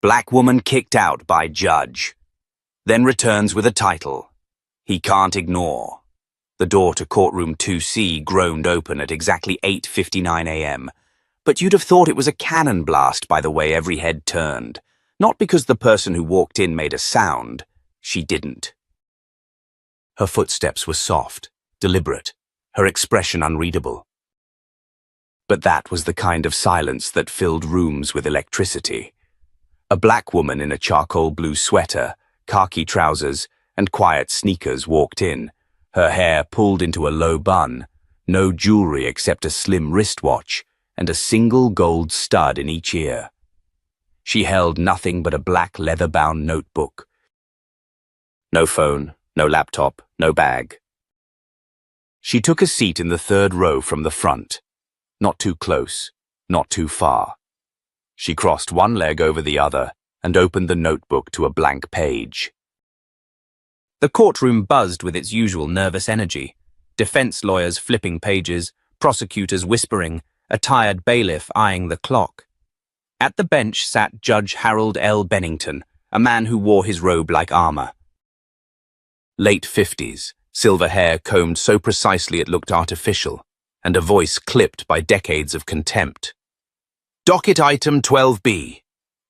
Black woman kicked out by judge. Then returns with a title. He can't ignore. The door to courtroom 2C groaned open at exactly 8:59 a.m. But you'd have thought it was a cannon blast by the way every head turned. Not because the person who walked in made a sound. She didn't. Her footsteps were soft, deliberate, her expression unreadable. But that was the kind of silence that filled rooms with electricity. A black woman in a charcoal blue sweater, khaki trousers, and quiet sneakers walked in, her hair pulled into a low bun, no jewelry except a slim wristwatch, and a single gold stud in each ear. She held nothing but a black leather-bound notebook. No phone, no laptop, no bag. She took a seat in the third row from the front. Not too close, not too far. She crossed one leg over the other and opened the notebook to a blank page. The courtroom buzzed with its usual nervous energy. Defense lawyers flipping pages, prosecutors whispering, a tired bailiff eyeing the clock. At the bench sat Judge Harold L. Bennington, a man who wore his robe like armor. Late 50s, silver hair combed so precisely it looked artificial, and a voice clipped by decades of contempt. Docket item 12B,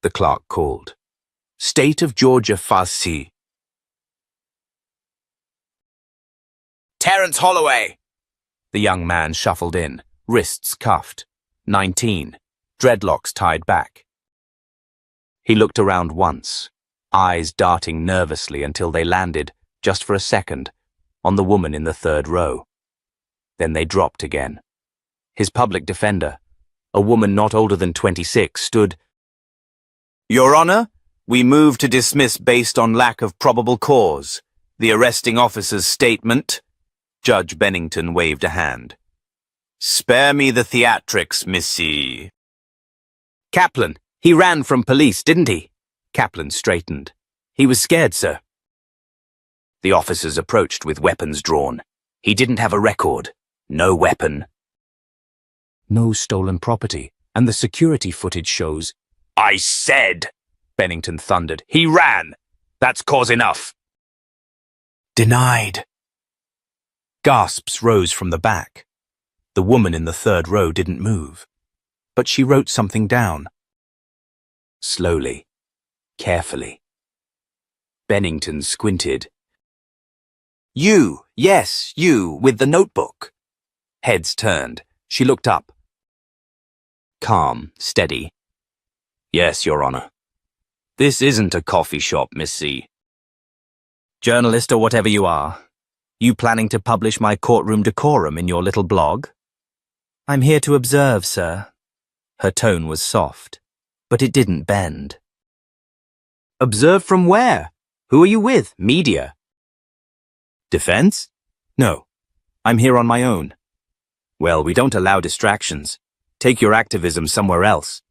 the clerk called. State of Georgia Farsi. Terence Holloway! The young man shuffled in, wrists cuffed. 19, dreadlocks tied back. He looked around once, eyes darting nervously until they landed, just for a second, on the woman in the third row. Then they dropped again. His public defender, a woman not older than 26, stood. Your Honor, we move to dismiss based on lack of probable cause. The arresting officer's statement. Judge Bennington waved a hand. Spare me the theatrics, Missy. Kaplan, he ran from police, didn't he? Kaplan straightened. He was scared, sir. The officers approached with weapons drawn. He didn't have a record. No weapon. No stolen property, and the security footage shows. I said, Bennington thundered. He ran. That's cause enough. Denied. Gasps rose from the back. The woman in the third row didn't move, but she wrote something down. Slowly, carefully. Bennington squinted. You, yes, you, with the notebook. Heads turned. She looked up. Calm, steady. Yes, Your Honor. This isn't a coffee shop, Miss C. Journalist or whatever you are, you planning to publish my courtroom decorum in your little blog? I'm here to observe, sir. Her tone was soft, but it didn't bend. Observe from where? Who are you with? Media? Defense? No, I'm here on my own. Well, we don't allow distractions. Take your activism somewhere else.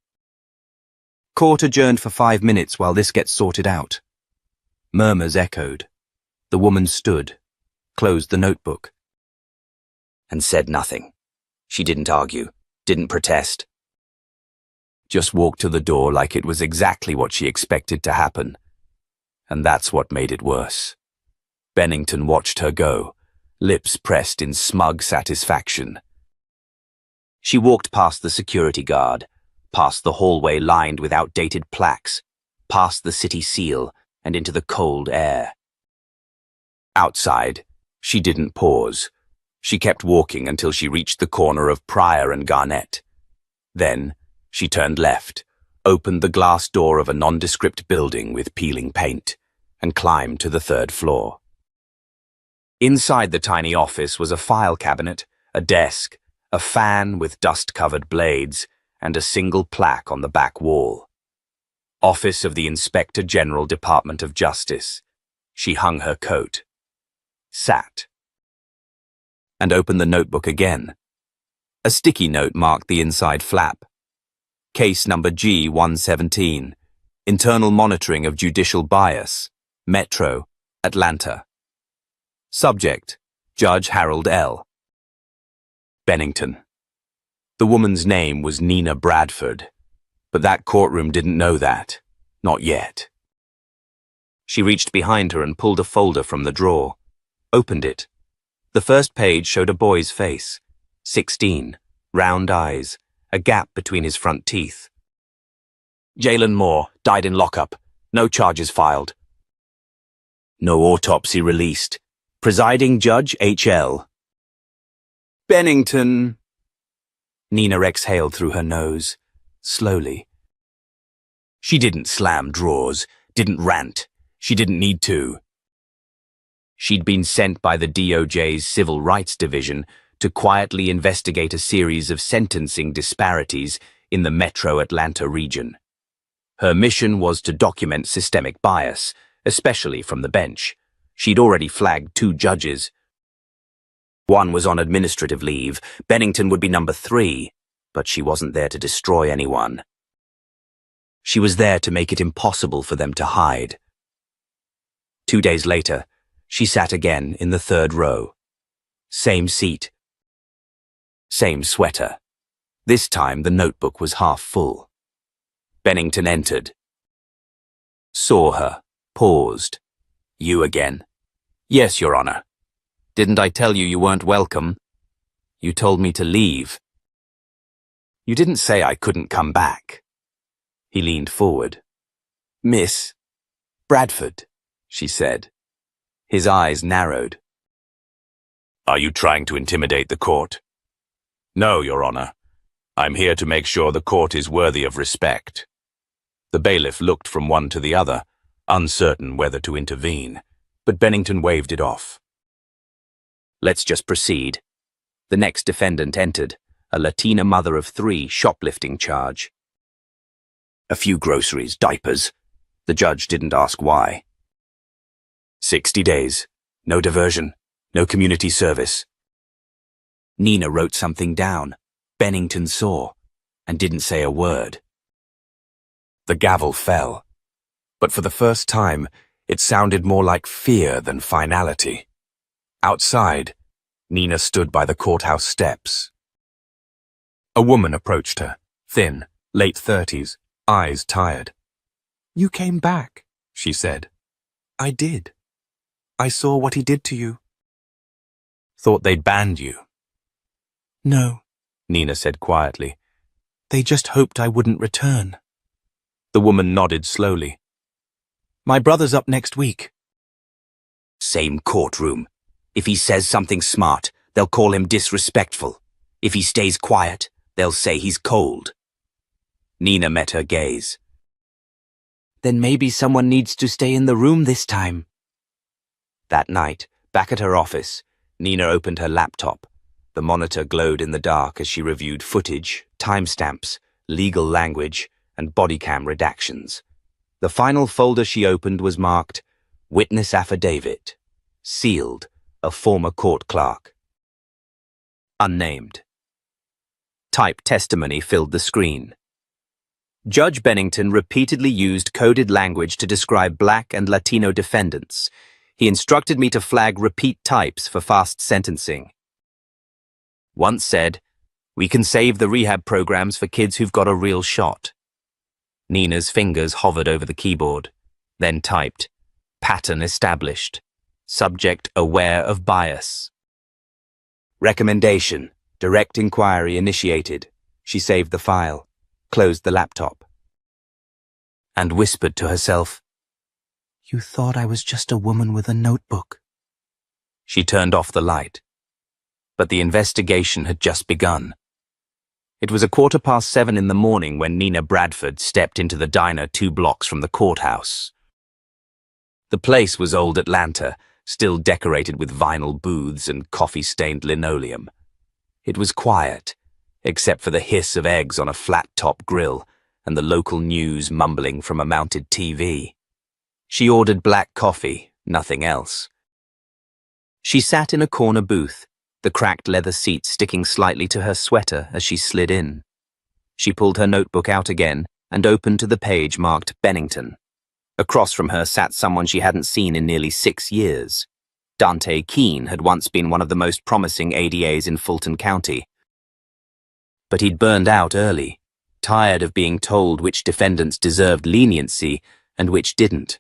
Court adjourned for 5 minutes while this gets sorted out. Murmurs echoed. The woman stood, closed the notebook, and said nothing. She didn't argue, didn't protest. Just walked to the door like it was exactly what she expected to happen. And that's what made it worse. Bennington watched her go, lips pressed in smug satisfaction. She walked past the security guard, past the hallway lined with outdated plaques, past the city seal, and into the cold air. Outside, she didn't pause. She kept walking until she reached the corner of Pryor and Garnett. Then, she turned left, opened the glass door of a nondescript building with peeling paint, and climbed to the 3rd floor. Inside the tiny office was a file cabinet, a desk, a fan with dust-covered blades, and a single plaque on the back wall. Office of the Inspector General, Department of Justice. She hung her coat. Sat. And opened the notebook again. A sticky note marked the inside flap. Case number G117. Internal monitoring of judicial bias. Metro, Atlanta. Subject, Judge Harold L. Bennington. The woman's name was Nina Bradford, but that courtroom didn't know that. Not yet. She reached behind her and pulled a folder from the drawer. Opened it. The first page showed a boy's face. 16, round eyes, a gap between his front teeth. Jalen Moore, died in lockup. No charges filed. No autopsy released. Presiding Judge H.L. Bennington. Nina exhaled through her nose, slowly. She didn't slam drawers, didn't rant. She didn't need to. She'd been sent by the DOJ's Civil Rights Division to quietly investigate a series of sentencing disparities in the metro Atlanta region. Her mission was to document systemic bias, especially from the bench. She'd already flagged 2 judges. One was on administrative leave. Bennington would be number 3, but she wasn't there to destroy anyone. She was there to make it impossible for them to hide. 2 days later, she sat again in the 3rd row. Same seat. Same sweater. This time the notebook was half full. Bennington entered. Saw her. Paused. You again? Yes, Your Honor. Didn't I tell you weren't welcome? You told me to leave. You didn't say I couldn't come back. He leaned forward. Miss Bradford, she said. His eyes narrowed. Are you trying to intimidate the court? No, Your Honor. I'm here to make sure the court is worthy of respect. The bailiff looked from one to the other, uncertain whether to intervene, but Bennington waved it off. Let's just proceed. The next defendant entered, a Latina mother of 3, shoplifting charge. A few groceries, diapers. The judge didn't ask why. 60 days. No diversion. No community service. Nina wrote something down. Bennington saw, and didn't say a word. The gavel fell, but for the first time, it sounded more like fear than finality. Outside, Nina stood by the courthouse steps. A woman approached her, thin, late 30s, eyes tired. You came back, she said. I did. I saw what he did to you. Thought they'd banned you. No, Nina said quietly. They just hoped I wouldn't return. The woman nodded slowly. My brother's up next week. Same courtroom. If he says something smart, they'll call him disrespectful. If he stays quiet, they'll say he's cold. Nina met her gaze. Then maybe someone needs to stay in the room this time. That night, back at her office, Nina opened her laptop. The monitor glowed in the dark as she reviewed footage, timestamps, legal language, and body cam redactions. The final folder she opened was marked Witness Affidavit. Sealed, a former court clerk. Unnamed. Typed testimony filled the screen. Judge Bennington repeatedly used coded language to describe Black and Latino defendants. He instructed me to flag repeat types for fast sentencing. Once said, we can save the rehab programs for kids who've got a real shot. Nina's fingers hovered over the keyboard, then typed, pattern established, subject aware of bias. Recommendation, direct inquiry initiated. She saved the file, closed the laptop, and whispered to herself, You thought I was just a woman with a notebook. She turned off the light. But the investigation had just begun. It was 7:15 in the morning when Nina Bradford stepped into the diner 2 blocks from the courthouse. The place was old Atlanta, still decorated with vinyl booths and coffee-stained linoleum. It was quiet, except for the hiss of eggs on a flat-top grill and the local news mumbling from a mounted TV. She ordered black coffee, nothing else. She sat in a corner booth, the cracked leather seat sticking slightly to her sweater as she slid in. She pulled her notebook out again and opened to the page marked Bennington. Across from her sat someone she hadn't seen in nearly 6 years. Dante Keene had once been one of the most promising ADAs in Fulton County. But he'd burned out early, tired of being told which defendants deserved leniency and which didn't,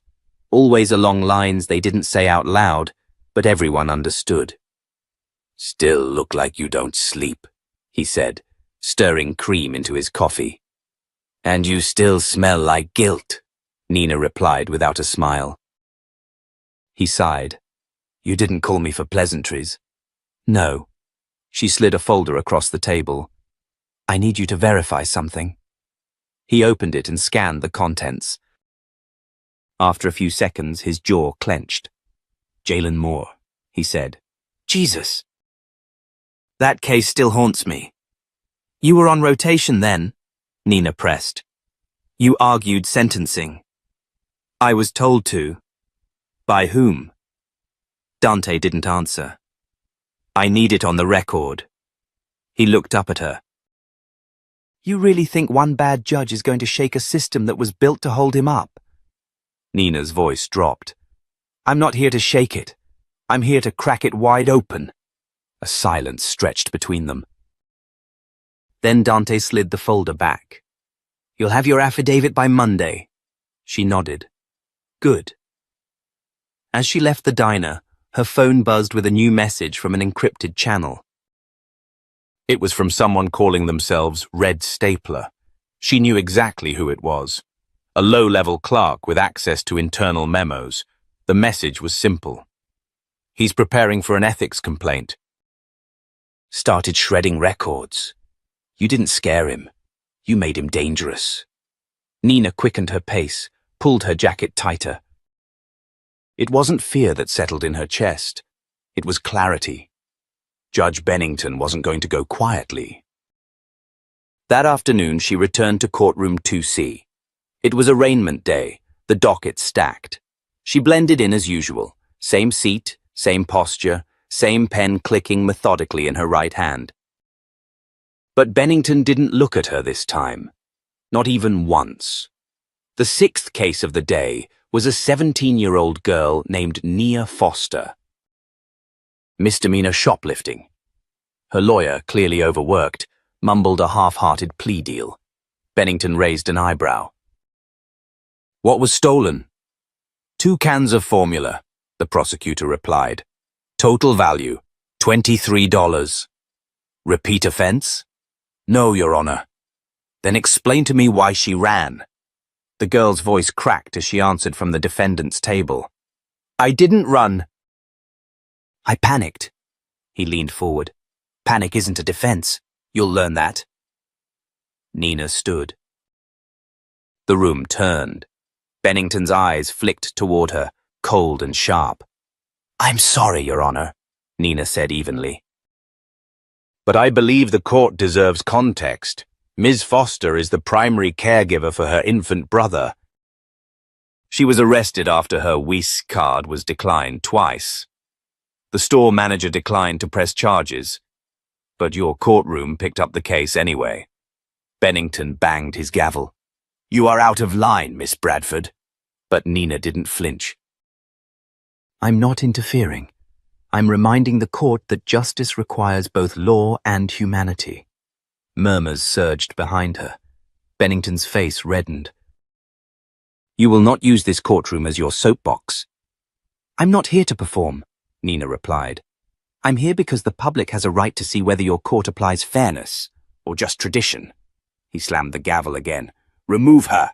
always along lines they didn't say out loud, but everyone understood. "Still look like you don't sleep," he said, stirring cream into his coffee. "And you still smell like guilt," Nina replied without a smile. He sighed. "You didn't call me for pleasantries." "No." She slid a folder across the table. "I need you to verify something." He opened it and scanned the contents. After a few seconds, his jaw clenched. "Jaylen Moore," he said. "Jesus. That case still haunts me." "You were on rotation then," Nina pressed. "You argued sentencing." "I was told to." "By whom?" Dante didn't answer. "I need it on the record." He looked up at her. "You really think one bad judge is going to shake a system that was built to hold him up?" Nina's voice dropped. "I'm not here to shake it. I'm here to crack it wide open." A silence stretched between them. Then Dante slid the folder back. "You'll have your affidavit by Monday." She nodded. "Good." As she left the diner, her phone buzzed with a new message from an encrypted channel. It was from someone calling themselves Red Stapler. She knew exactly who it was. A low-level clerk with access to internal memos. The message was simple. "He's preparing for an ethics complaint. Started shredding records. You didn't scare him. You made him dangerous." Nina quickened her pace, pulled her jacket tighter. It wasn't fear that settled in her chest. It was clarity. Judge Bennington wasn't going to go quietly. That afternoon, she returned to courtroom 2C. It was arraignment day, the docket stacked. She blended in as usual, same seat, same posture, same pen clicking methodically in her right hand. But Bennington didn't look at her this time. Not even once. The sixth case of the day was a 17-year-old girl named Nia Foster. Misdemeanor shoplifting. Her lawyer, clearly overworked, mumbled a half-hearted plea deal. Bennington raised an eyebrow. "What was stolen?" "2 cans of formula," the prosecutor replied. "Total value, $23. Repeat offense?" "No, Your Honor." "Then explain to me why she ran." The girl's voice cracked as she answered from the defendant's table. "I didn't run." "I panicked." He leaned forward. "Panic isn't a defense. You'll learn that." Nina stood. The room turned. Bennington's eyes flicked toward her, cold and sharp. "I'm sorry, Your Honor," Nina said evenly. "But I believe the court deserves context. Ms. Foster is the primary caregiver for her infant brother. She was arrested after her WIS card was declined twice. The store manager declined to press charges, but your courtroom picked up the case anyway." Bennington banged his gavel. "You are out of line, Miss Bradford." But Nina didn't flinch. "I'm not interfering. I'm reminding the court that justice requires both law and humanity." Murmurs surged behind her. Bennington's face reddened. "You will not use this courtroom as your soapbox." "I'm not here to perform," Nina replied. "I'm here because the public has a right to see whether your court applies fairness or just tradition." He slammed the gavel again. "Remove her."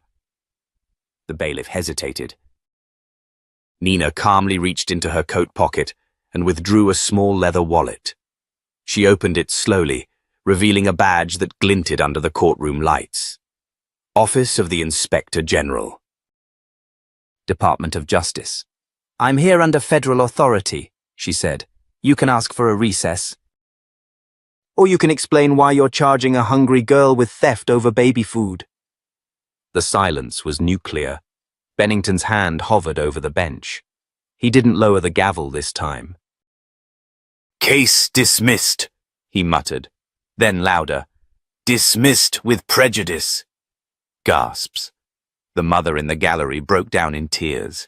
The bailiff hesitated. Nina calmly reached into her coat pocket and withdrew a small leather wallet. She opened it slowly, revealing a badge that glinted under the courtroom lights. Office of the Inspector General. Department of Justice. "I'm here under federal authority," she said. "You can ask for a recess. Or you can explain why you're charging a hungry girl with theft over baby food." The silence was nuclear. Bennington's hand hovered over the bench. He didn't lower the gavel this time. "Case dismissed," he muttered. Then louder, "Dismissed with prejudice." Gasps. The mother in the gallery broke down in tears.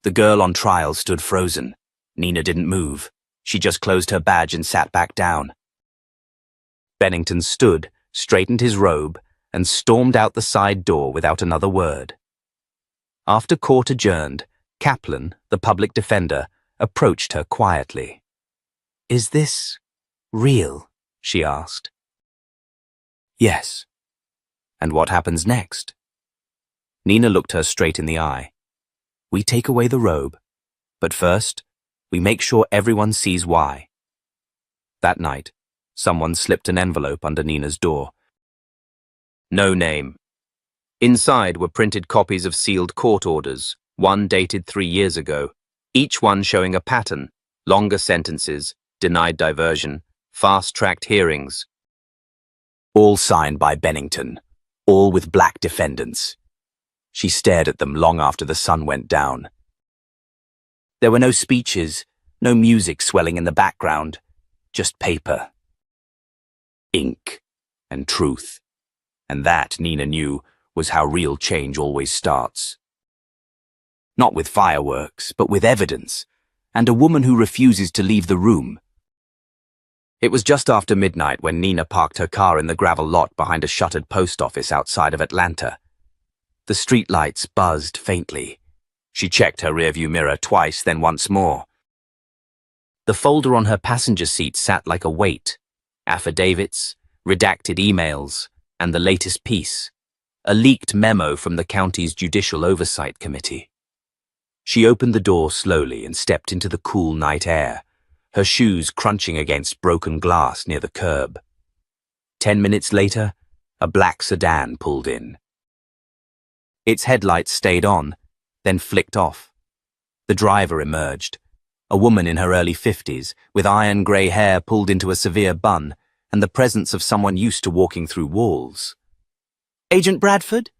The girl on trial stood frozen. Nina didn't move. She just closed her badge and sat back down. Bennington stood, straightened his robe, and stormed out the side door without another word. After court adjourned, Kaplan, the public defender, approached her quietly. "Is this real?" she asked. "Yes." "And what happens next?" Nina looked her straight in the eye. "We take away the robe, but first, we make sure everyone sees why." That night, someone slipped an envelope under Nina's door. No name. Inside were printed copies of sealed court orders, one dated 3 years ago, each one showing a pattern: longer sentences, denied diversion, fast-tracked hearings. All signed by Bennington, all with black defendants. She stared at them long after the sun went down. There were no speeches, no music swelling in the background, just paper. Ink and truth. And that, Nina knew, was how real change always starts. Not with fireworks, but with evidence, and a woman who refuses to leave the room. It was just after midnight when Nina parked her car in the gravel lot behind a shuttered post office outside of Atlanta. The streetlights buzzed faintly. She checked her rearview mirror twice, then once more. The folder on her passenger seat sat like a weight: affidavits, redacted emails, and the latest piece, a leaked memo from the county's Judicial Oversight Committee. She opened the door slowly and stepped into the cool night air, her shoes crunching against broken glass near the curb. 10 minutes later, a black sedan pulled in. Its headlights stayed on, then flicked off. The driver emerged, a woman in her early 50s, with iron grey hair pulled into a severe bun, and the presence of someone used to walking through walls. "Agent Bradford?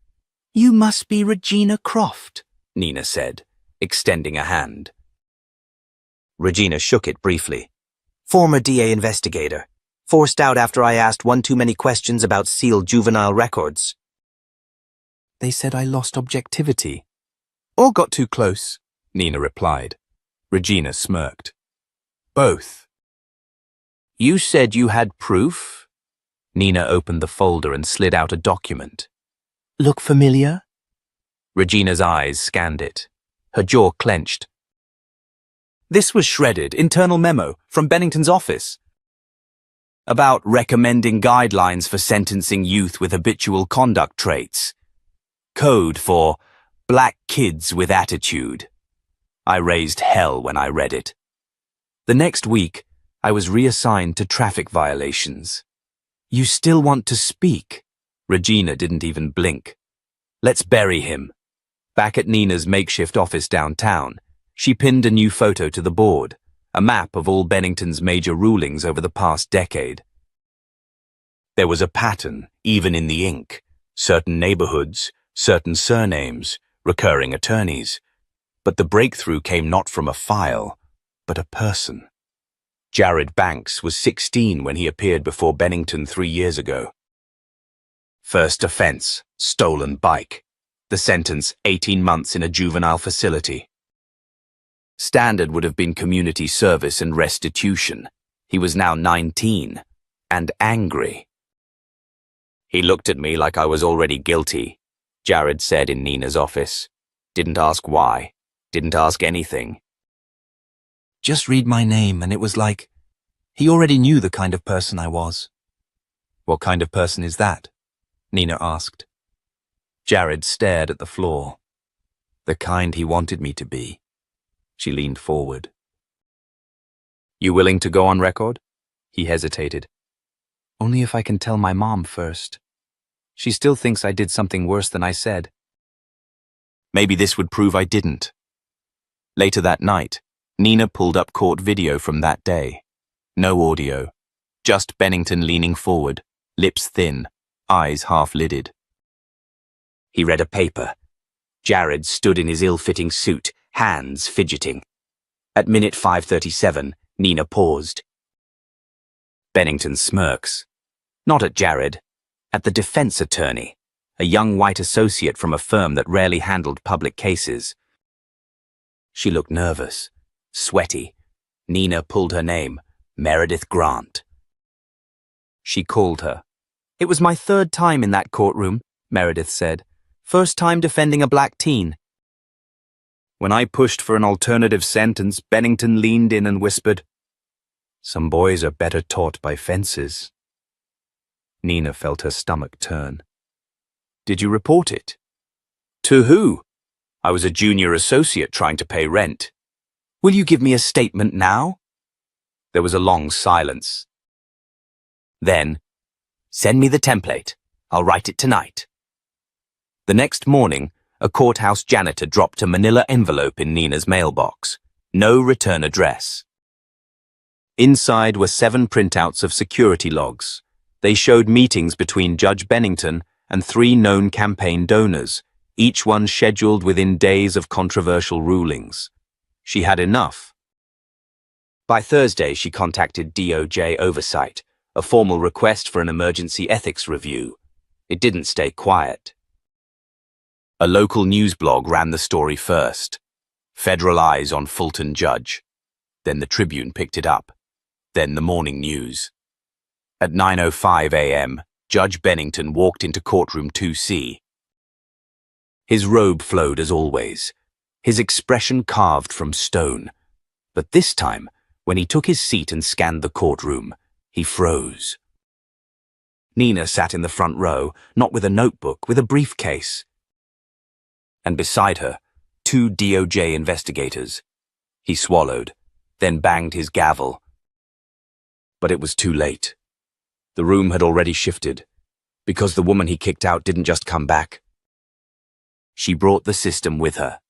You must be Regina Croft," Nina said, extending a hand. Regina shook it briefly. "Former DA investigator. Forced out after I asked one too many questions about sealed juvenile records." "They said I lost objectivity." "Or got too close," Nina replied. Regina smirked. "Both." "You said you had proof?" Nina opened the folder and slid out a document. "Look familiar?" Regina's eyes scanned it. Her jaw clenched. This was shredded, internal memo from Bennington's office. About recommending guidelines for sentencing youth with habitual conduct traits. Code for black kids with attitude. I raised hell when I read it. The next week, I was reassigned to traffic violations. "You still want to speak?" Regina didn't even blink. "Let's bury him." Back at Nina's makeshift office downtown, she pinned a new photo to the board, a map of all Bennington's major rulings over the past decade. There was a pattern, even in the ink: certain neighborhoods, certain surnames, recurring attorneys. But the breakthrough came not from a file, but a person. Jared Banks was 16 when he appeared before Bennington 3 years ago. First offense, stolen bike. The sentence, 18 months in a juvenile facility. Standard would have been community service and restitution. He was now 19, and angry. "He looked at me like I was already guilty," Jared said in Nina's office. "Didn't ask why, didn't ask anything. Just read my name, and it was like he already knew the kind of person I was." "What kind of person is that?" Nina asked. Jared stared at the floor. "The kind he wanted me to be." She leaned forward. "You willing to go on record?" He hesitated. "Only if I can tell my mom first. She still thinks I did something worse than I said." Maybe this would prove I didn't. Later that night, Nina pulled up court video from that day. No audio, just Bennington leaning forward, lips thin, eyes half-lidded. He read a paper. Jared stood in his ill-fitting suit, hands fidgeting. At minute 5:37, Nina paused. Bennington smirks. Not at Jared, at the defense attorney, a young white associate from a firm that rarely handled public cases. She looked nervous, sweaty. Nina pulled her name, Meredith Grant. She called her. It was my third time in that courtroom, Meredith said. First time defending a black teen. When I pushed for an alternative sentence, Bennington leaned in and whispered, "Some boys are better taught by fences." Nina felt her stomach turn. "Did you report it?" "To who? I was a junior associate trying to pay rent." "Will you give me a statement now?" There was a long silence. Then, "Send me the template. I'll write it tonight." The next morning, a courthouse janitor dropped a manila envelope in Nina's mailbox. No return address. Inside were 7 printouts of security logs. They showed meetings between Judge Bennington and 3 known campaign donors, each one scheduled within days of controversial rulings. She had enough. By Thursday, she contacted DOJ Oversight, a formal request for an emergency ethics review. It didn't stay quiet. A local news blog ran the story first. Federal eyes on Fulton Judge. Then the Tribune picked it up. Then the morning news. At 9:05 a.m., Judge Bennington walked into courtroom 2C. His robe flowed as always, his expression carved from stone. But this time, when he took his seat and scanned the courtroom, he froze. Nina sat in the front row, not with a notebook, with a briefcase. And beside her, 2 DOJ investigators. He swallowed, then banged his gavel. But it was too late. The room had already shifted, because the woman he kicked out didn't just come back. She brought the system with her.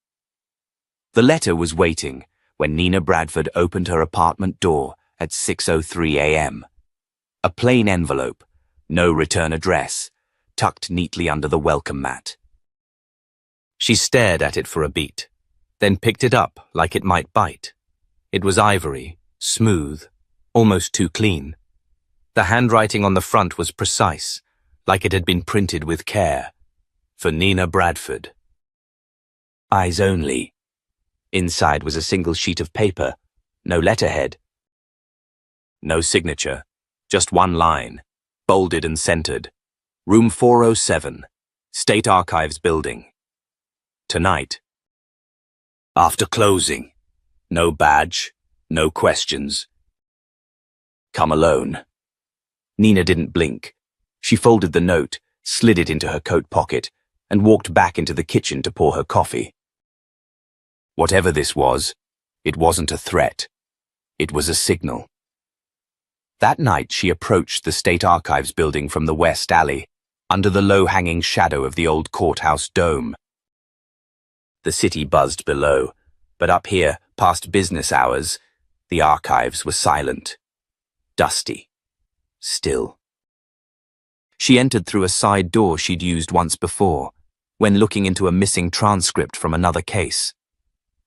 The letter was waiting when Nina Bradford opened her apartment door at 6:03 a.m. A plain envelope, no return address, tucked neatly under the welcome mat. She stared at it for a beat, then picked it up like it might bite. It was ivory, smooth, almost too clean. The handwriting on the front was precise, like it had been printed with care. For Nina Bradford. Eyes only. Inside was a single sheet of paper, no letterhead. No signature, just one line, bolded and centered. Room 407, State Archives Building. Tonight. After closing. No badge, no questions. Come alone. Nina didn't blink. She folded the note, slid it into her coat pocket, and walked back into the kitchen to pour her coffee. Whatever this was, it wasn't a threat. It was a signal. That night she approached the State Archives building from the West Alley, under the low-hanging shadow of the old courthouse dome. The city buzzed below, but up here, past business hours, the archives were silent, dusty, still. She entered through a side door she'd used once before, when looking into a missing transcript from another case.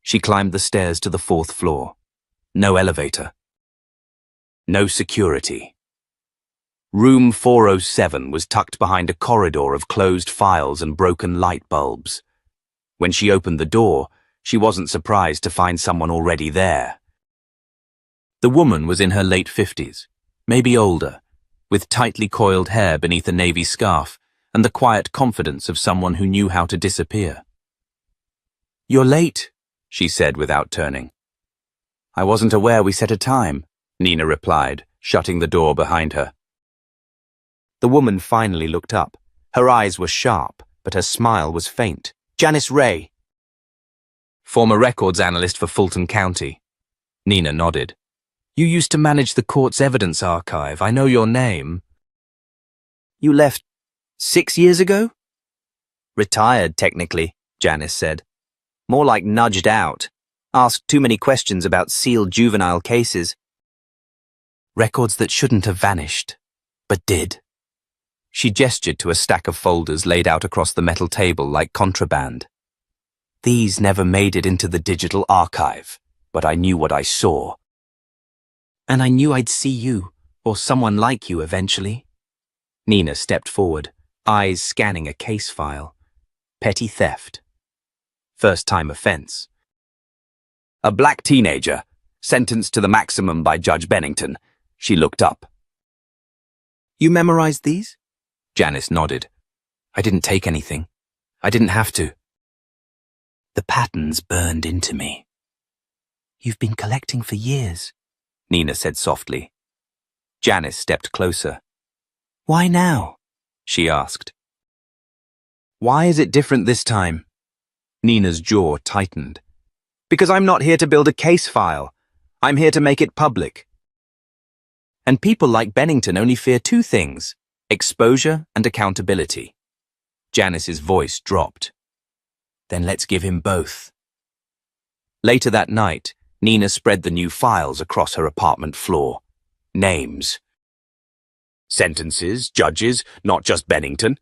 She climbed the stairs to the 4th floor. No elevator. No security. Room 407 was tucked behind a corridor of closed files and broken light bulbs. When she opened the door, she wasn't surprised to find someone already there. The woman was in her late 50s, maybe older, with tightly coiled hair beneath a navy scarf and the quiet confidence of someone who knew how to disappear. "You're late," she said without turning. "I wasn't aware we set a time," Nina replied, shutting the door behind her. The woman finally looked up. Her eyes were sharp, but her smile was faint. "Janice Ray." "Former records analyst for Fulton County." Nina nodded. "You used to manage the court's evidence archive. I know your name." "You left 6 years ago?" "Retired, technically," Janice said. "More like nudged out. Asked too many questions about sealed juvenile cases. Records that shouldn't have vanished, but did." She gestured to a stack of folders laid out across the metal table like contraband. "These never made it into the digital archive, but I knew what I saw. And I knew I'd see you, or someone like you eventually." Nina stepped forward, eyes scanning a case file. Petty theft. First-time offense. A black teenager, sentenced to the maximum by Judge Bennington. She looked up. "You memorized these?" Janice nodded. I didn't take anything. I didn't have to. The patterns burned into me. You've been collecting for years, Nina said softly. Janice stepped closer. Why now? She asked. Why is it different this time? Nina's jaw tightened. Because I'm not here to build a case file. I'm here to make it public. And people like Bennington only fear two things: exposure and accountability. Janice's voice dropped. Then let's give him both. Later that night, Nina spread the new files across her apartment floor. Names. Sentences, judges, not just Bennington.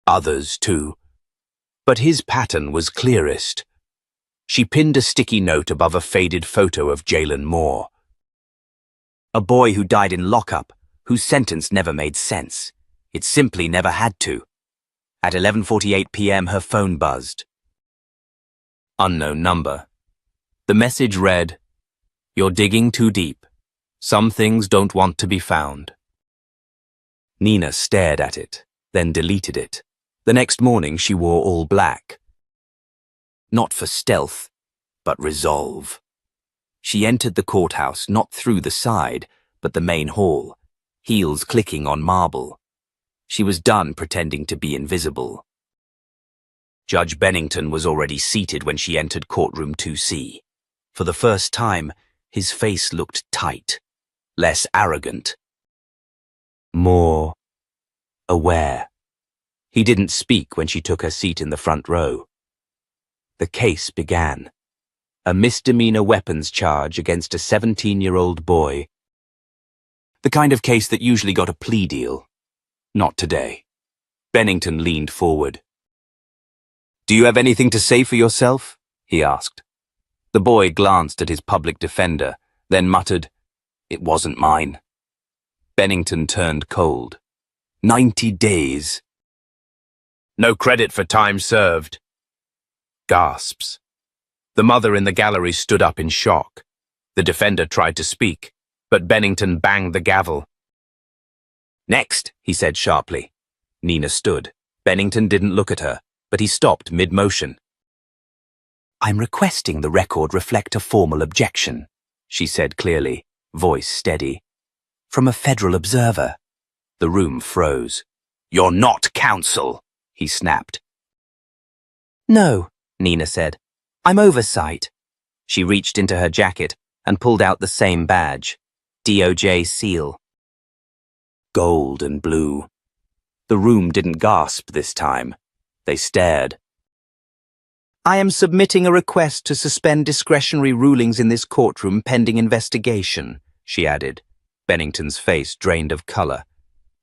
Others, too. But his pattern was clearest. She pinned a sticky note above a faded photo of Jalen Moore. A boy who died in lockup, whose sentence never made sense. It simply never had to. At 11:48 p.m. her phone buzzed. Unknown number. The message read, "You're digging too deep. Some things don't want to be found." Nina stared at it, then deleted it. The next morning she wore all black. Not for stealth, but resolve. She entered the courthouse not through the side, but the main hall, heels clicking on marble. She was done pretending to be invisible. Judge Bennington was already seated when she entered courtroom 2C. For the first time, his face looked tight, less arrogant, more aware. He didn't speak when she took her seat in the front row. The case began. A misdemeanor weapons charge against a 17-year-old boy. The kind of case that usually got a plea deal. Not today. Bennington leaned forward. "Do you have anything to say for yourself?" he asked. The boy glanced at his public defender, then muttered, "It wasn't mine." Bennington turned cold. 90 days. No credit for time served. Gasps. The mother in the gallery stood up in shock. The defender tried to speak, but Bennington banged the gavel. "Next," he said sharply. Nina stood. Bennington didn't look at her, but he stopped mid-motion. "I'm requesting the record reflect a formal objection," she said clearly, voice steady. "From a federal observer." The room froze. "You're not counsel," he snapped. "No," Nina said. "I'm oversight." She reached into her jacket and pulled out the same badge. DOJ seal. Gold and blue. The room didn't gasp this time. They stared. "I am submitting a request to suspend discretionary rulings in this courtroom pending investigation," she added. Bennington's face drained of color.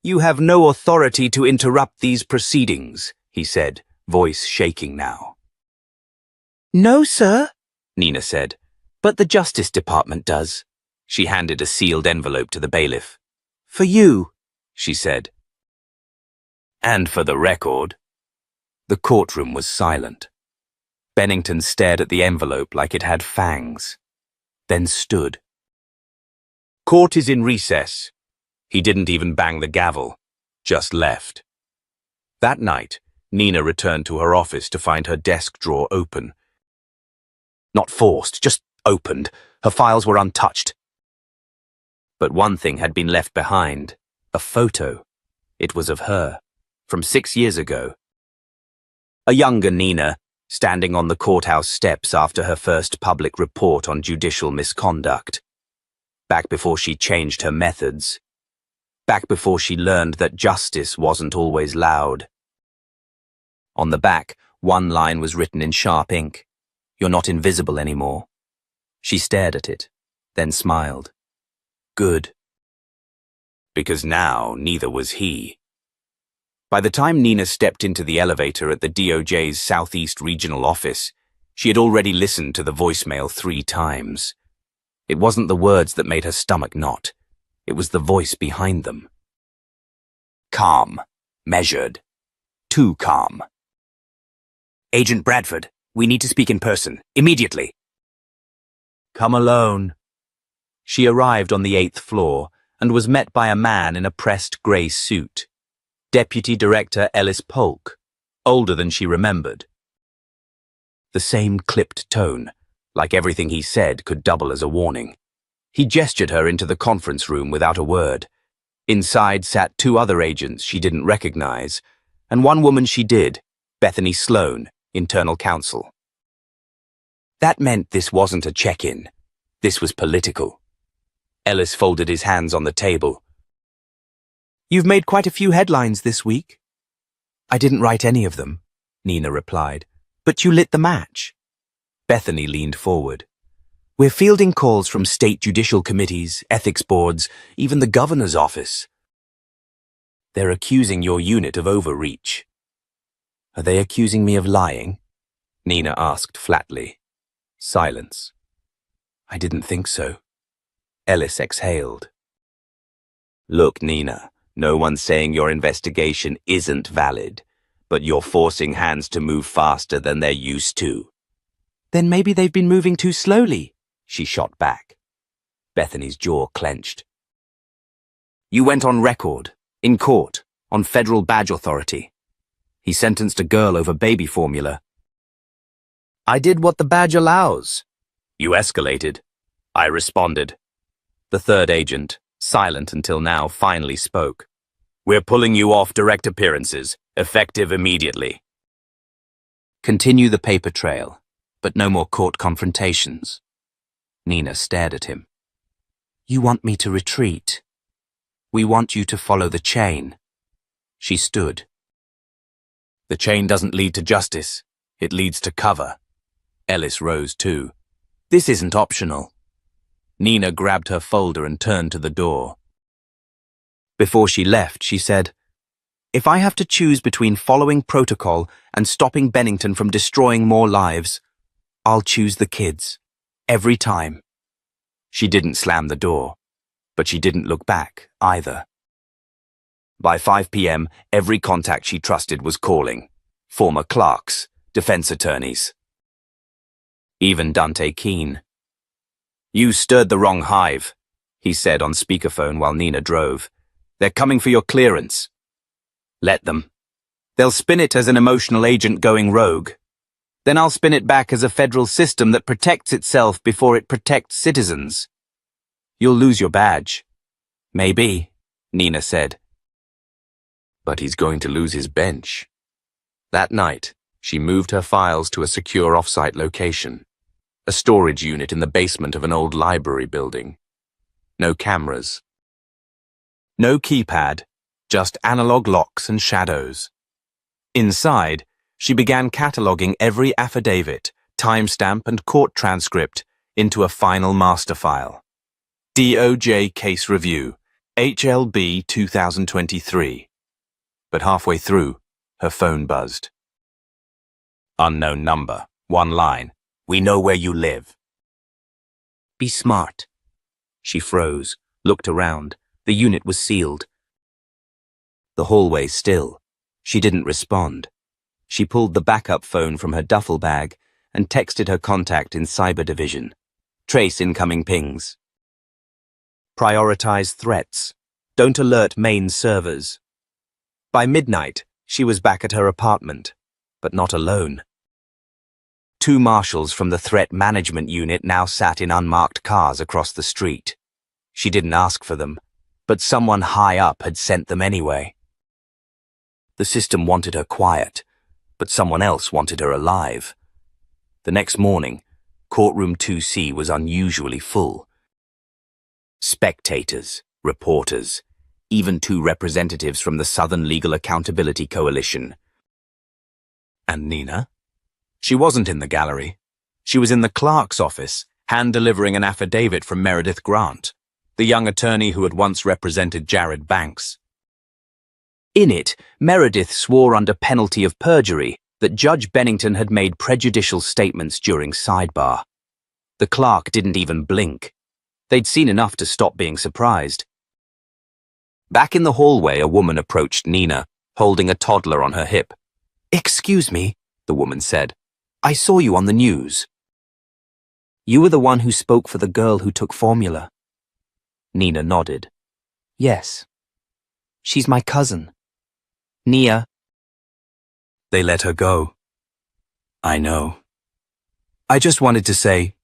"You have no authority to interrupt these proceedings," he said, voice shaking now. "No, sir," Nina said, "but the Justice Department does." She handed a sealed envelope to the bailiff. "For you," she said. "And for the record." The courtroom was silent. Bennington stared at the envelope like it had fangs, then stood. "Court is in recess." He didn't even bang the gavel, just left. That night, Nina returned to her office to find her desk drawer open. Not forced, just opened. Her files were untouched. But one thing had been left behind, a photo. It was of her, from 6 years ago. A younger Nina, standing on the courthouse steps after her first public report on judicial misconduct. Back before she changed her methods. Back before she learned that justice wasn't always loud. On the back, one line was written in sharp ink. "You're not invisible anymore." She stared at it, then smiled. Good. Because now neither was he. By the time Nina stepped into the elevator at the DOJ's Southeast Regional Office, she had already listened to the voicemail 3 times. It wasn't the words that made her stomach knot. It was the voice behind them. Calm. Measured. Too calm. "Agent Bradford, we need to speak in person. Immediately." "Come alone." She arrived on the 8th floor and was met by a man in a pressed grey suit. Deputy Director Ellis Polk, older than she remembered. The same clipped tone, like everything he said could double as a warning. He gestured her into the conference room without a word. Inside sat 2 other agents she didn't recognize, and one woman she did, Bethany Sloan, internal counsel. That meant this wasn't a check-in. This was political. Ellis folded his hands on the table. "You've made quite a few headlines this week." "I didn't write any of them," Nina replied. "But you lit the match." Bethany leaned forward. "We're fielding calls from state judicial committees, ethics boards, even the governor's office. They're accusing your unit of overreach." "Are they accusing me of lying?" Nina asked flatly. Silence. "I didn't think so." Ellis exhaled. "Look, Nina, no one's saying your investigation isn't valid, but you're forcing hands to move faster than they're used to." "Then maybe they've been moving too slowly," she shot back. Bethany's jaw clenched. "You went on record, in court, on federal badge authority. He sentenced a girl over baby formula." "I did what the badge allows." "You escalated." "I responded." The third agent, silent until now, finally spoke. "We're pulling you off direct appearances, effective immediately." "Continue the paper trail, but no more court confrontations." Nina stared at him. "You want me to retreat? We want you to follow the chain." She stood. "The chain doesn't lead to justice. It leads to cover." Ellis rose too. "This isn't optional." Nina grabbed her folder and turned to the door. Before she left, she said, "If I have to choose between following protocol and stopping Bennington from destroying more lives, I'll choose the kids. Every time." She didn't slam the door, but she didn't look back either. By 5 p.m., every contact she trusted was calling. Former clerks, defense attorneys. Even Dante Keene. "You stirred the wrong hive," he said on speakerphone while Nina drove. "They're coming for your clearance." "Let them. They'll spin it as an emotional agent going rogue. Then I'll spin it back as a federal system that protects itself before it protects citizens." "You'll lose your badge." "Maybe," Nina said. "But he's going to lose his bench." That night, she moved her files to a secure off-site location. A storage unit in the basement of an old library building. No cameras. No keypad, just analog locks and shadows. Inside, she began cataloging every affidavit, timestamp and court transcript into a final master file. DOJ Case Review, HLB 2023. But halfway through, her phone buzzed. "Unknown number, 1 line. We know where you live." "Be smart." She froze, looked around. The unit was sealed. The hallway still. She didn't respond. She pulled the backup phone from her duffel bag and texted her contact in Cyber Division. "Trace incoming pings. Prioritize threats. Don't alert main servers." By midnight, she was back at her apartment, but not alone. 2 marshals from the Threat Management Unit now sat in unmarked cars across the street. She didn't ask for them, but someone high up had sent them anyway. The system wanted her quiet, but someone else wanted her alive. The next morning, courtroom 2C was unusually full. Spectators, reporters, even 2 representatives from the Southern Legal Accountability Coalition. And Nina? She wasn't in the gallery. She was in the clerk's office, hand-delivering an affidavit from Meredith Grant, the young attorney who had once represented Jared Banks. In it, Meredith swore under penalty of perjury that Judge Bennington had made prejudicial statements during sidebar. The clerk didn't even blink. They'd seen enough to stop being surprised. Back in the hallway, a woman approached Nina, holding a toddler on her hip. "Excuse me," the woman said. "I saw you on the news." "You were the one who spoke for the girl who took formula." Nina nodded. "Yes. She's my cousin." Nia. They let her go. I know. I just wanted to say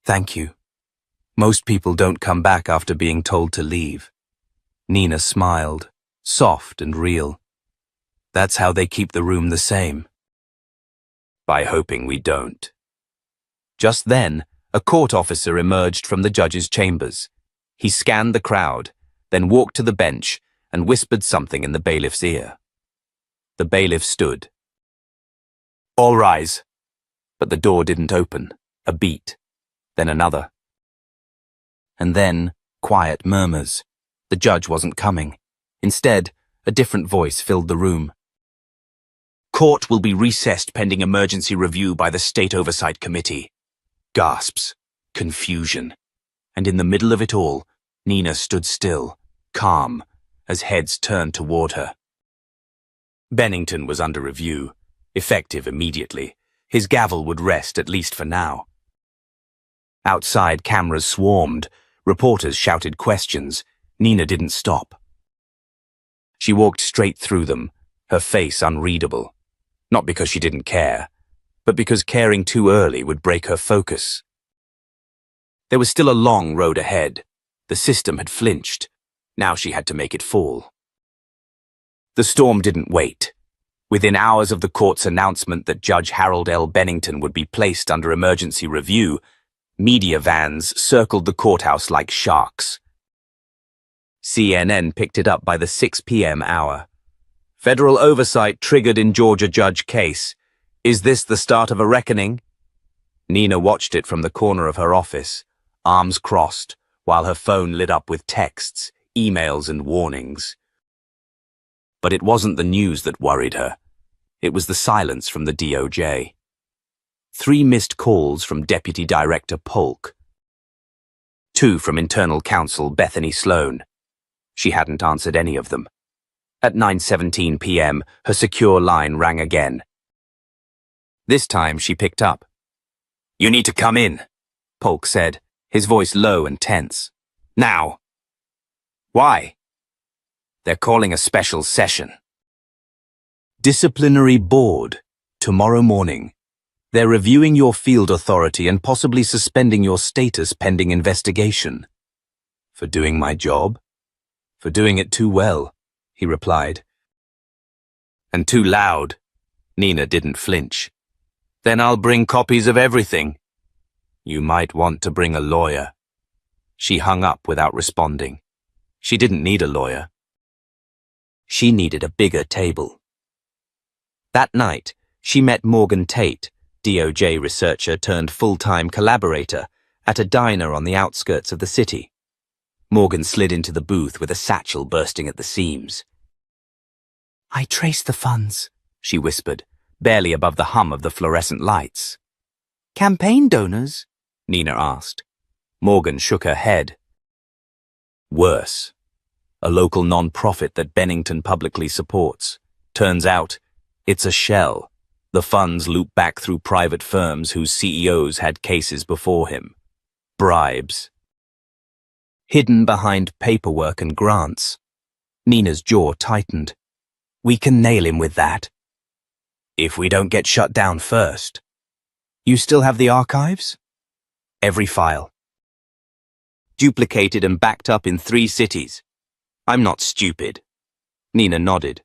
thank you. Most people don't come back after being told to leave. Nina smiled, soft and real. That's how they keep the room the same. By hoping we don't. Just then, a court officer emerged from the judge's chambers. He scanned the crowd, then walked to the bench and whispered something in the bailiff's ear. The bailiff stood. All rise. But the door didn't open. A beat, then another. And then, quiet murmurs. The judge wasn't coming. Instead, a different voice filled the room. Court will be recessed pending emergency review by the State Oversight Committee. Gasps, confusion. And in the middle of it all, Nina stood still, calm, as heads turned toward her. Bennington was under review, effective immediately. His gavel would rest, at least for now. Outside, cameras swarmed. Reporters shouted questions. Nina didn't stop. She walked straight through them, her face unreadable. Not because she didn't care, but because caring too early would break her focus. There was still a long road ahead. The system had flinched. Now she had to make it fall. The storm didn't wait. Within hours of the court's announcement that Judge Harold L. Bennington would be placed under emergency review, media vans circled the courthouse like sharks. CNN picked it up by the 6 p.m. hour. Federal oversight triggered in Georgia judge case. Is this the start of a reckoning? Nina watched it from the corner of her office, arms crossed, while her phone lit up with texts, emails, and warnings. But it wasn't the news that worried her. It was the silence from the DOJ. 3 missed calls from Deputy Director Polk. 2 from Internal Counsel Bethany Sloan. She hadn't answered any of them. At 9:17 p.m., her secure line rang again. This time she picked up. You need to come in, Polk said, his voice low and tense. Now. Why? They're calling a special session. Disciplinary board, tomorrow morning. They're reviewing your field authority and possibly suspending your status pending investigation. For doing my job? For doing it too well, he replied. And too loud. Nina didn't flinch. Then I'll bring copies of everything. You might want to bring a lawyer. She hung up without responding. She didn't need a lawyer. She needed a bigger table. That night, she met Morgan Tate, DOJ researcher turned full-time collaborator, at a diner on the outskirts of the city. Morgan slid into the booth with a satchel bursting at the seams. I traced the funds, she whispered, barely above the hum of the fluorescent lights. Campaign donors? Nina asked. Morgan shook her head. Worse. A local non-profit that Bennington publicly supports. Turns out, it's a shell. The funds loop back through private firms whose CEOs had cases before him. Bribes. Hidden behind paperwork and grants. Nina's jaw tightened. We can nail him with that. If we don't get shut down first. You still have the archives? Every file. Duplicated and backed up in 3 cities. I'm not stupid. Nina nodded.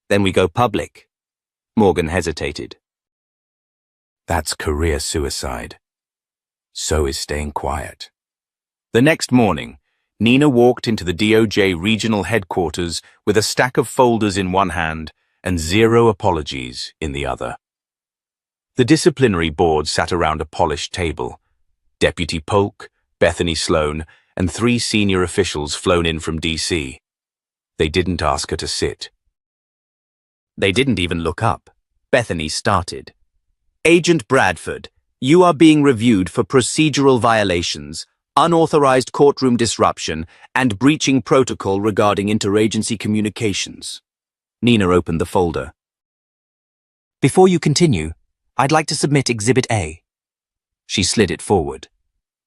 Then we go public. Morgan hesitated. That's career suicide. So is staying quiet. The next morning, Nina walked into the DOJ regional headquarters with a stack of folders in one hand and 0 apologies in the other. The disciplinary board sat around a polished table. Deputy Polk, Bethany Sloan, and 3 senior officials flown in from D.C. They didn't ask her to sit. They didn't even look up. Bethany started. Agent Bradford, you are being reviewed for procedural violations, unauthorized courtroom disruption, and breaching protocol regarding interagency communications. Nina opened the folder. Before you continue, I'd like to submit Exhibit A. She slid it forward.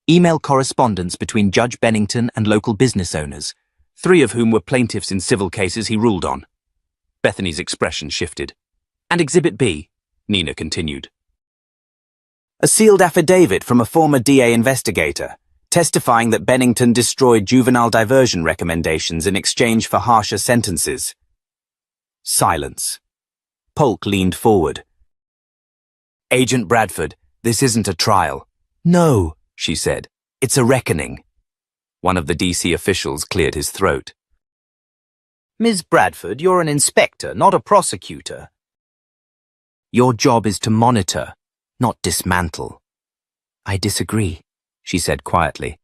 Email correspondence between Judge Bennington and local business owners, 3 of whom were plaintiffs in civil cases he ruled on. Bethany's expression shifted. And Exhibit B, Nina continued. A sealed affidavit from a former DA investigator, testifying that Bennington destroyed juvenile diversion recommendations in exchange for harsher sentences. Silence. Polk leaned forward. Agent Bradford, this isn't a trial. No, she said. It's a reckoning. One of the DC officials cleared his throat. Ms. Bradford, you're an inspector, not a prosecutor. Your job is to monitor, not dismantle. I disagree, she said quietly.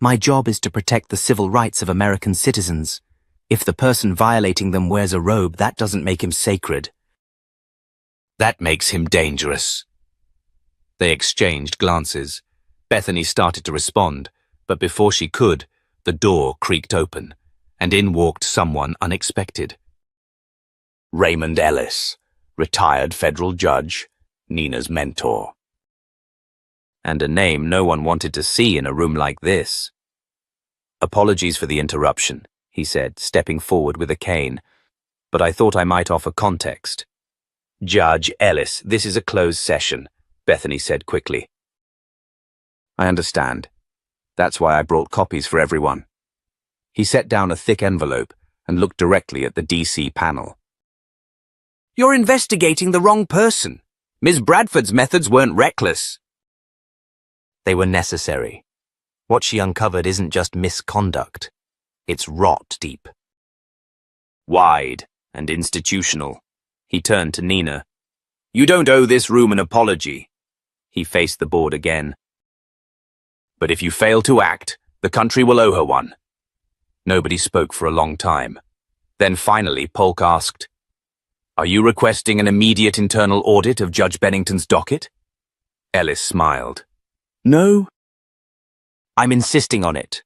My job is to protect the civil rights of American citizens. If the person violating them wears a robe, that doesn't make him sacred. That makes him dangerous. They exchanged glances. Bethany started to respond, but before she could, the door creaked open, and in walked someone unexpected. Raymond Ellis, retired federal judge, Nina's mentor. And a name no one wanted to see in a room like this. Apologies for the interruption, he said, stepping forward with a cane, but I thought I might offer context. Judge Ellis, this is a closed session, Bethany said quickly. I understand. That's why I brought copies for everyone. He set down a thick envelope and looked directly at the DC panel. You're investigating the wrong person. Ms. Bradford's methods weren't reckless. They were necessary. What she uncovered isn't just misconduct. It's rot deep. Wide and institutional. He turned to Nina. You don't owe this room an apology. He faced the board again. But if you fail to act, the country will owe her one. Nobody spoke for a long time. Then finally, Polk asked, Are you requesting an immediate internal audit of Judge Bennington's docket? Ellis smiled. No. I'm insisting on it.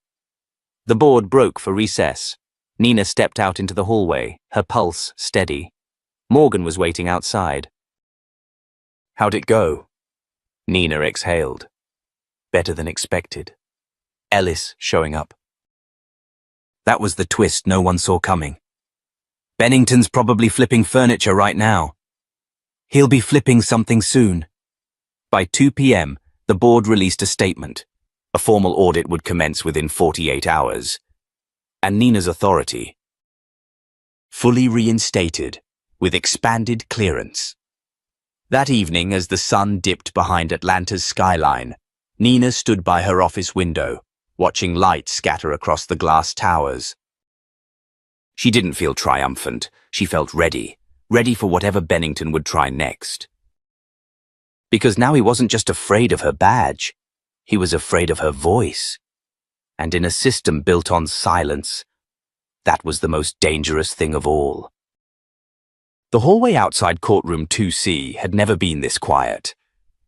The board broke for recess. Nina stepped out into the hallway, her pulse steady. Morgan was waiting outside. How'd it go? Nina exhaled. Better than expected. Ellis showing up. That was the twist no one saw coming. Bennington's probably flipping furniture right now. He'll be flipping something soon. By 2 p.m., the board released a statement. A formal audit would commence within 48 hours. And Nina's authority, fully reinstated, with expanded clearance. That evening, as the sun dipped behind Atlanta's skyline, Nina stood by her office window, watching light scatter across the glass towers. She didn't feel triumphant. She felt ready for whatever Bennington would try next. Because now he wasn't just afraid of her badge, he was afraid of her voice. And in a system built on silence, that was the most dangerous thing of all. The hallway outside courtroom 2C had never been this quiet.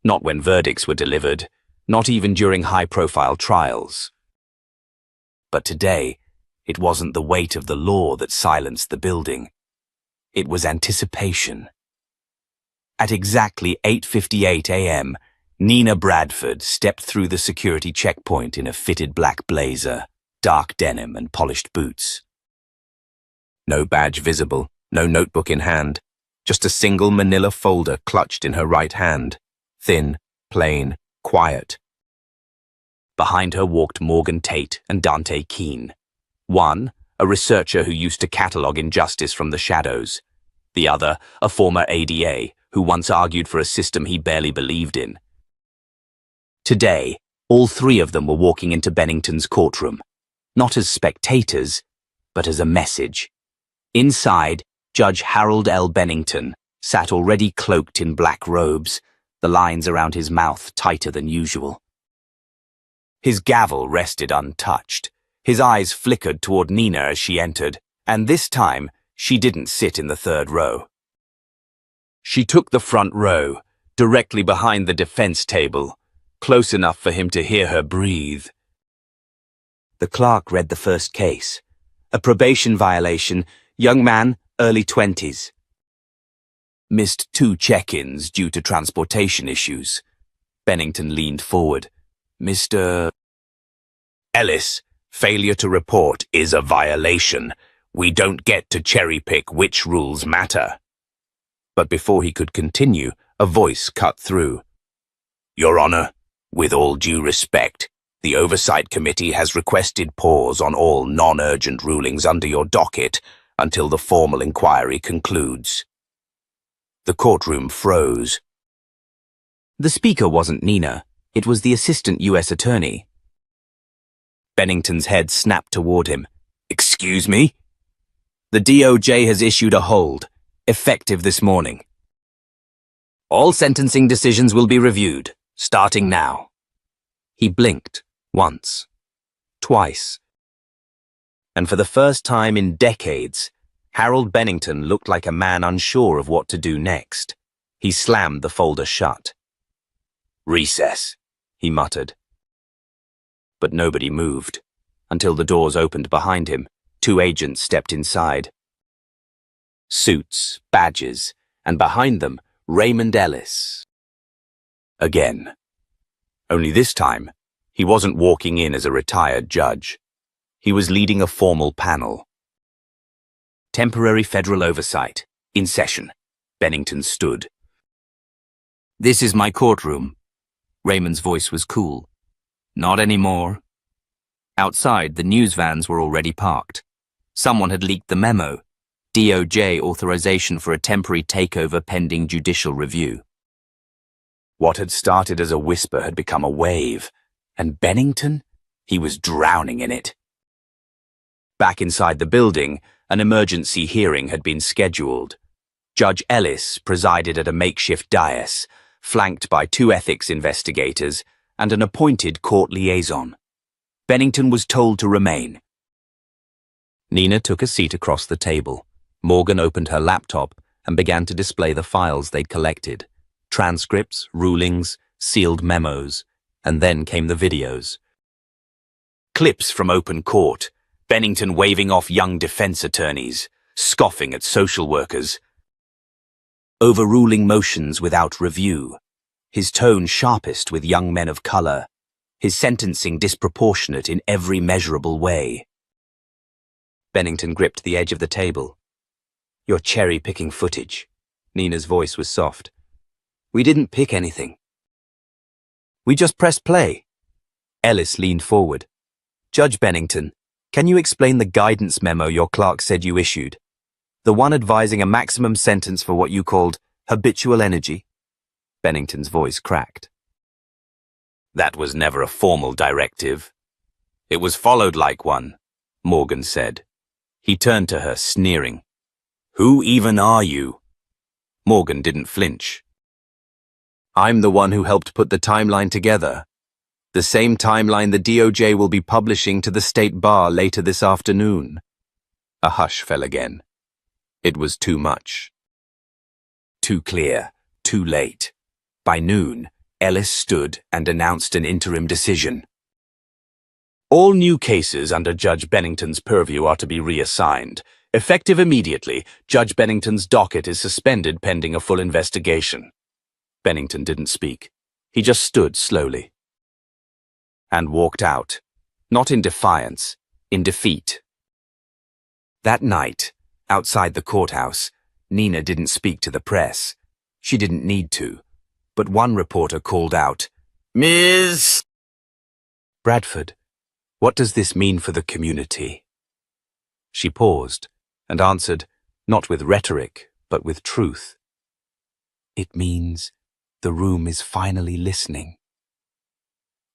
Not when verdicts were delivered, not even during high-profile trials. But today, it wasn't the weight of the law that silenced the building. It was anticipation. At exactly 8:58 a.m., Nina Bradford stepped through the security checkpoint in a fitted black blazer, dark denim and polished boots. No badge visible, no notebook in hand, just a single manila folder clutched in her right hand, thin, plain, quiet. Behind her walked Morgan Tate and Dante Keene. One, a researcher who used to catalog injustice from the shadows. The other, a former ADA who once argued for a system he barely believed in. Today, all three of them were walking into Bennington's courtroom, not as spectators, but as a message. Inside, Judge Harold L. Bennington sat already cloaked in black robes, the lines around his mouth tighter than usual. His gavel rested untouched. His eyes flickered toward Nina as she entered, and this time, she didn't sit in the third row. She took the front row, directly behind the defense table, close enough for him to hear her breathe. The clerk read the first case. A probation violation, young man, early 20s. Missed 2 check-ins due to transportation issues. Bennington leaned forward. Mr. Ellis, failure to report is a violation. We don't get to cherry-pick which rules matter. But before he could continue, a voice cut through. Your Honor, with all due respect, the Oversight Committee has requested pause on all non-urgent rulings under your docket until the formal inquiry concludes. The courtroom froze. The speaker wasn't Nina. It was the Assistant U.S. Attorney. Bennington's head snapped toward him. Excuse me? The DOJ has issued a hold, effective this morning. All sentencing decisions will be reviewed, starting now. He blinked once, twice. And for the first time in decades, Harold Bennington looked like a man unsure of what to do next. He slammed the folder shut. Recess, he muttered. But nobody moved, until the doors opened behind him. 2 agents stepped inside. Suits, badges, and behind them, Raymond Ellis. Again. Only this time, he wasn't walking in as a retired judge. He was leading a formal panel. Temporary federal oversight, in session. Bennington stood. This is my courtroom. Raymond's voice was cool. Not anymore. Outside, the news vans were already parked. Someone had leaked the memo. DOJ authorization for a temporary takeover pending judicial review. What had started as a whisper had become a wave, and Bennington? He was drowning in it. Back inside the building, an emergency hearing had been scheduled. Judge Ellis presided at a makeshift dais, flanked by 2 ethics investigators and an appointed court liaison. Bennington was told to remain. Nina took a seat across the table. Morgan opened her laptop and began to display the files they'd collected. Transcripts, rulings, sealed memos, and then came the videos. Clips from open court, Bennington waving off young defense attorneys, scoffing at social workers. Overruling motions without review, his tone sharpest with young men of color, his sentencing disproportionate in every measurable way. Bennington gripped the edge of the table. You're cherry-picking footage. Nina's voice was soft. We didn't pick anything. We just pressed play. Ellis leaned forward. Judge Bennington, can you explain the guidance memo your clerk said you issued? The one advising a maximum sentence for what you called habitual energy? Bennington's voice cracked. That was never a formal directive. It was followed like one, Morgan said. He turned to her, sneering. Who even are you? Morgan didn't flinch. I'm the one who helped put the timeline together. The same timeline the DOJ will be publishing to the State Bar later this afternoon. A hush fell again. It was too much. Too clear, too late. By noon, Ellis stood and announced an interim decision. All new cases under Judge Bennington's purview are to be reassigned. Effective immediately, Judge Bennington's docket is suspended pending a full investigation. Bennington didn't speak. He just stood slowly. And walked out, not in defiance, in defeat. That night, outside the courthouse, Nina didn't speak to the press. She didn't need to. But one reporter called out, Ms. Bradford, what does this mean for the community? She paused and answered, not with rhetoric, but with truth. It means the room is finally listening.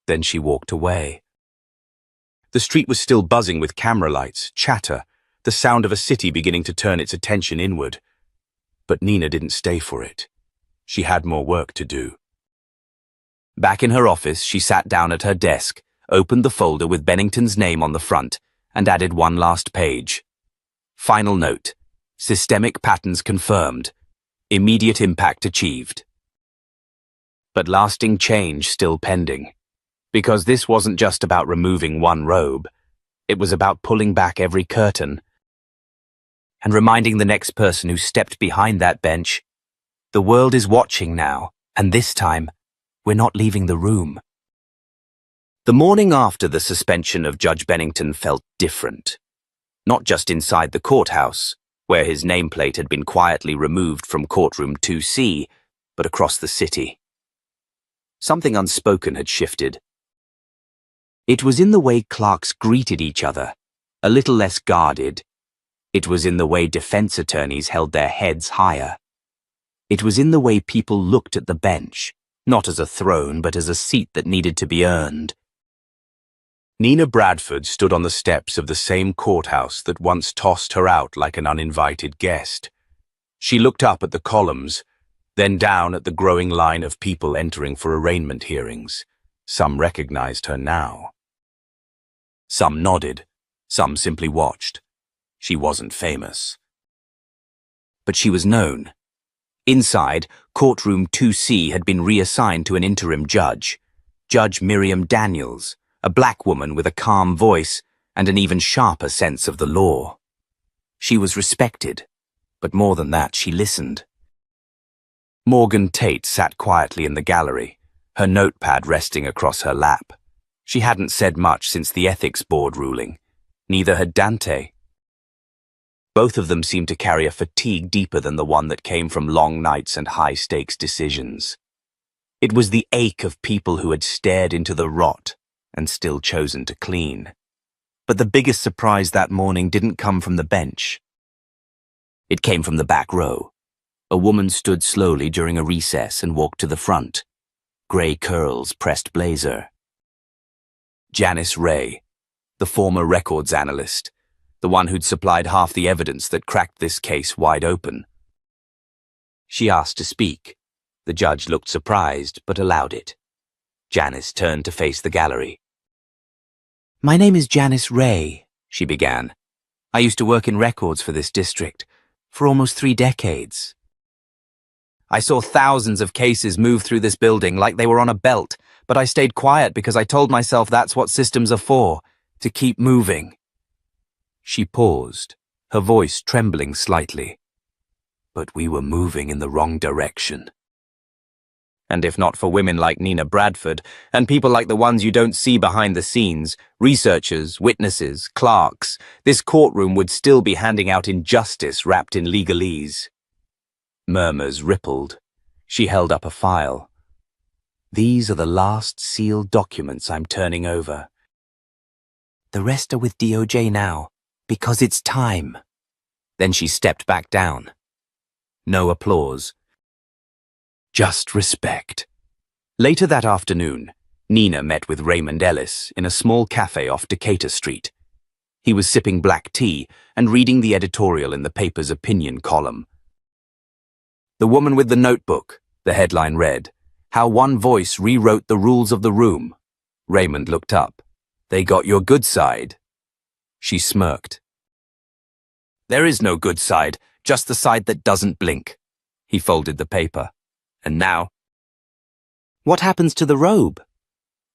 Then she walked away. The street was still buzzing with camera lights, chatter, the sound of a city beginning to turn its attention inward. But Nina didn't stay for it. She had more work to do. Back in her office, she sat down at her desk, opened the folder with Bennington's name on the front, and added one last page. Final note. Systemic patterns confirmed. Immediate impact achieved. But lasting change still pending. Because this wasn't just about removing one robe. It was about pulling back every curtain and reminding the next person who stepped behind that bench, the world is watching now, and this time, we're not leaving the room. The morning after the suspension of Judge Bennington felt different. not just inside the courthouse, where his nameplate had been quietly removed from courtroom 2C, but across the city. Something unspoken had shifted. It was in the way clerks greeted each other, a little less guarded. It was in the way defense attorneys held their heads higher. It was in the way people looked at the bench, not as a throne, but as a seat that needed to be earned. Nina Bradford stood on the steps of the same courthouse that once tossed her out like an uninvited guest. She looked up at the columns, then down at the growing line of people entering for arraignment hearings. Some recognized her now. Some nodded, some simply watched. She wasn't famous. But she was known. Inside, courtroom 2C had been reassigned to an interim judge, Judge Miriam Daniels, a black woman with a calm voice and an even sharper sense of the law. She was respected, but more than that, she listened. Morgan Tate sat quietly in the gallery, her notepad resting across her lap. She hadn't said much since the ethics board ruling. Neither had Dante. Both of them seemed to carry a fatigue deeper than the one that came from long nights and high-stakes decisions. It was the ache of people who had stared into the rot and still chosen to clean. But the biggest surprise that morning didn't come from the bench. It came from the back row. A woman stood slowly during a recess and walked to the front. Grey curls, pressed blazer. Janice Ray, the former records analyst, the one who'd supplied half the evidence that cracked this case wide open. She asked to speak. The judge looked surprised, but allowed it. Janice turned to face the gallery. "My name is Janice Ray," she began. "I used to work in records for this district for almost 3 decades. I saw thousands of cases move through this building like they were on a belt, but I stayed quiet because I told myself that's what systems are for, to keep moving." She paused, her voice trembling slightly. "But we were moving in the wrong direction. And if not for women like Nina Bradford, and people like the ones you don't see behind the scenes, researchers, witnesses, clerks, this courtroom would still be handing out injustice wrapped in legalese." Murmurs rippled. She held up a file. "These are the last sealed documents I'm turning over. The rest are with DOJ now, because it's time." Then she stepped back down. No applause. Just respect. Later that afternoon, Nina met with Raymond Ellis in a small cafe off Decatur Street. He was sipping black tea and reading the editorial in the paper's opinion column. "The Woman with the Notebook," the headline read, "How One Voice Rewrote the Rules of the Room." Raymond looked up. "They got your good side." She smirked. "There is no good side, just the side that doesn't blink." He folded the paper. "And now?" "What happens to the robe?"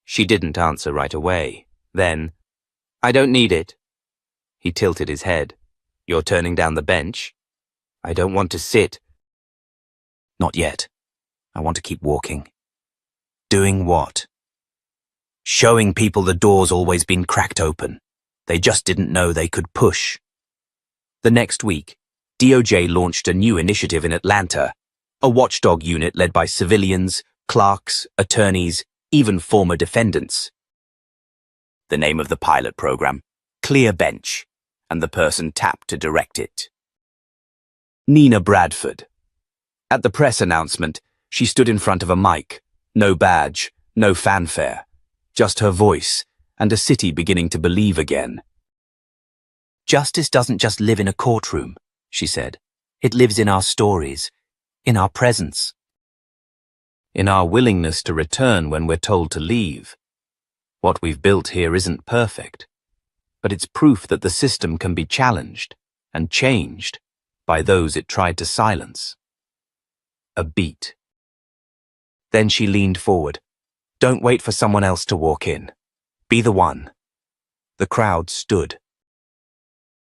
She didn't answer right away. Then, "I don't need it." He tilted his head. "You're turning down the bench?" "I don't want to sit." "Not yet. I want to keep walking." "Doing what?" "Showing people the door's always been cracked open. They just didn't know they could push." The next week, DOJ launched a new initiative in Atlanta, a watchdog unit led by civilians, clerks, attorneys, even former defendants. The name of the pilot program, Clear Bench, and the person tapped to direct it. Nina Bradford. At the press announcement, she stood in front of a mic, no badge, no fanfare, just her voice and a city beginning to believe again. "Justice doesn't just live in a courtroom," she said. "It lives in our stories, in our presence, in our willingness to return when we're told to leave. What we've built here isn't perfect, but it's proof that the system can be challenged and changed by those it tried to silence." A beat. Then she leaned forward. "Don't wait for someone else to walk in. Be the one." The crowd stood.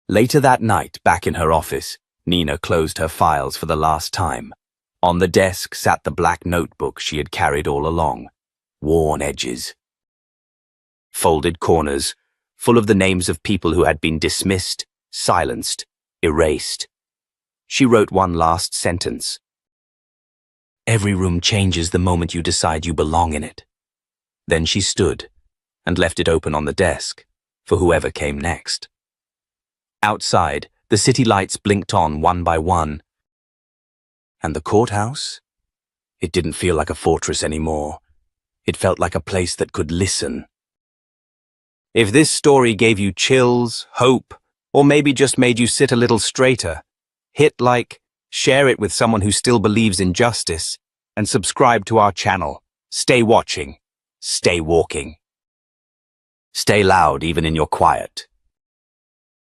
Later that night, back in her office, Nina closed her files for the last time. On the desk sat the black notebook she had carried all along. Worn edges. Folded corners, full of the names of people who had been dismissed, silenced, erased. She wrote one last sentence. Every room changes the moment you decide you belong in it. Then she stood and left it open on the desk for whoever came next. Outside, the city lights blinked on one by one. And the courthouse? It didn't feel like a fortress anymore. It felt like a place that could listen. If this story gave you chills, hope, or maybe just made you sit a little straighter, hit like, share it with someone who still believes in justice, and subscribe to our channel. Stay watching. Stay walking. Stay loud even in your quiet.